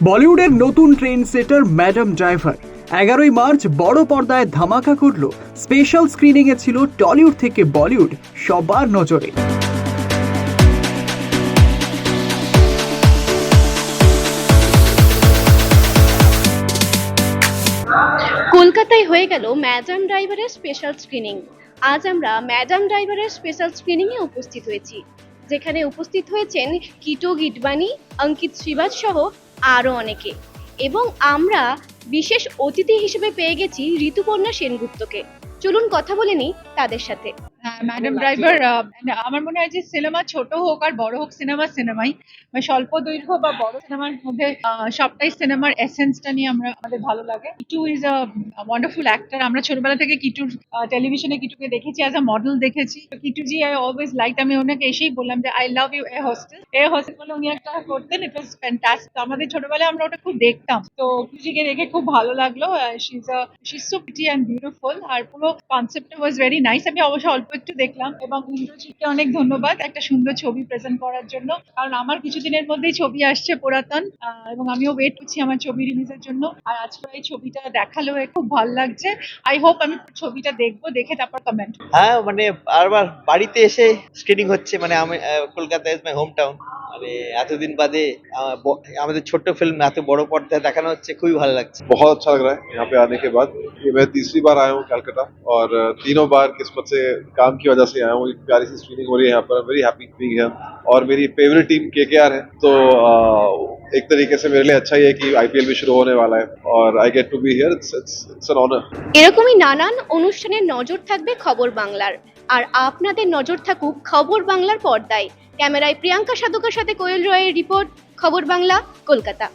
বলিউডের নতুন ট্রেন্ড সেটার ম্যাডাম ড্রাইভার 11ই মার্চ বড় পর্দায় ধামাকা করল। স্পেশাল স্ক্রিনিংয়ে ছিল টলিউড থেকে বলিউড সবার নজরে। কলকাতায় হয়ে গেল ম্যাডাম ড্রাইভারের স্পেশাল স্ক্রিনিং। আজ আমরা ম্যাডাম ড্রাইভারের স্পেশাল স্ক্রিনিংয়ে উপস্থিত হয়েছি, যেখানে উপস্থিত হয়েছেন কিটো গিডবানি, অঙ্কিত শ্রীবাজ সহ আরও অনেকে। এবং আমরা বিশেষ অতিথি হিসেবে পেয়ে গেছি ঋতুপর্ণা সেনগুপ্তকে। চলুন কথা বলে নিই তাদের সাথে। ম্যাডাম ড্রাইভার আমার মনে হয় যে সিনেমা ছোট হোক আর বড় হোক, সিনেমাই মানে স্বল্প দৈর্ঘ্য বা বড় সিনেমার মধ্যে সবটাই সিনেমার এসেন্সটা নিয়ে আমাদের ভালো লাগে। কিটু ইজ আ ওয়ান্ডারফুল অ্যাক্টর। আমরা ছোটবেলা থেকে কিটুর টেলিভিশনে কিটুকে দেখেছি, অ্যাজ আ মডেল দেখেছি। কিটুজি আই অলওয়েজ লাইক। আমি ওনাকে এসেই বললাম যে আই লাভ ইউ এ হোস্টেল বলে উনি একটা করতেন, ইট ওয়াজ ফ্যান্টাস্টিক। আমাদের ছোটবেলায় আমরা ওটা খুব দেখতাম, তো কিটুজিকে দেখে খুব ভালো লাগলো। She is so pretty and beautiful, আর পুরো কনসেপ্টটা ওয়াজ ভেরি নাইস। আমি অবশ্য অল্প একটু দেখলাম, এবং ইন্দ্রজিৎকে অনেক ধন্যবাদ একটা সুন্দর ছবি প্রেজেন্ট করার জন্য, কারণ আমার কিছুদিনের মধ্যেই ছবি আসছে পুরাতন, এবং আমিও ওয়েট করছি আমার ছবি রিলিজের জন্য। আর আজকে এই ছবিটা দেখালো খুব ভালো লাগছে। আই হোপ আমি ছবিটা দেখবো, দেখে তারপর কমেন্ট। হ্যাঁ, মানে বারবার বাড়িতে এসে স্ক্রিনিং হচ্ছে, মানে আমি Kolkata is my home town. মানে এতদিন বাদে আমাদের ছোট্ট ফিল্ম এত বড় পর্দায় দেখানো হচ্ছে, খুবই ভালো লাগছে। बहुत अच्छा लग रहा है यहाँ पे आने के बाद। ये मैं तीसरी बार आया हूँ कलकत्ता, और तीनों बार किस्मत से काम की वजह से आया हूँ। एक प्यारी सी स्क्रीनिंग हो रही है यहाँ पर, वेरी हैप्पी बीइंग हियर। और मेरी फेवरेट टीम केकेआर है, तो एक तरीके से मेरे लिए अच्छा ही है कि आईपीएल भी शुरू होने वाला है और I get to be here. It's an honour. এরকমই নানান অনুষ্ঠানের নজর থাকবে খবর বাংলার, আর আপনাদের নজর থাকুক খবর বাংলার পর্দায়। ক্যামেরায় প্রিয়াঙ্কা সাধকের সাথে কোয়েল রয়ের রিপোর্ট, খবর বাংলা, কলকাতা।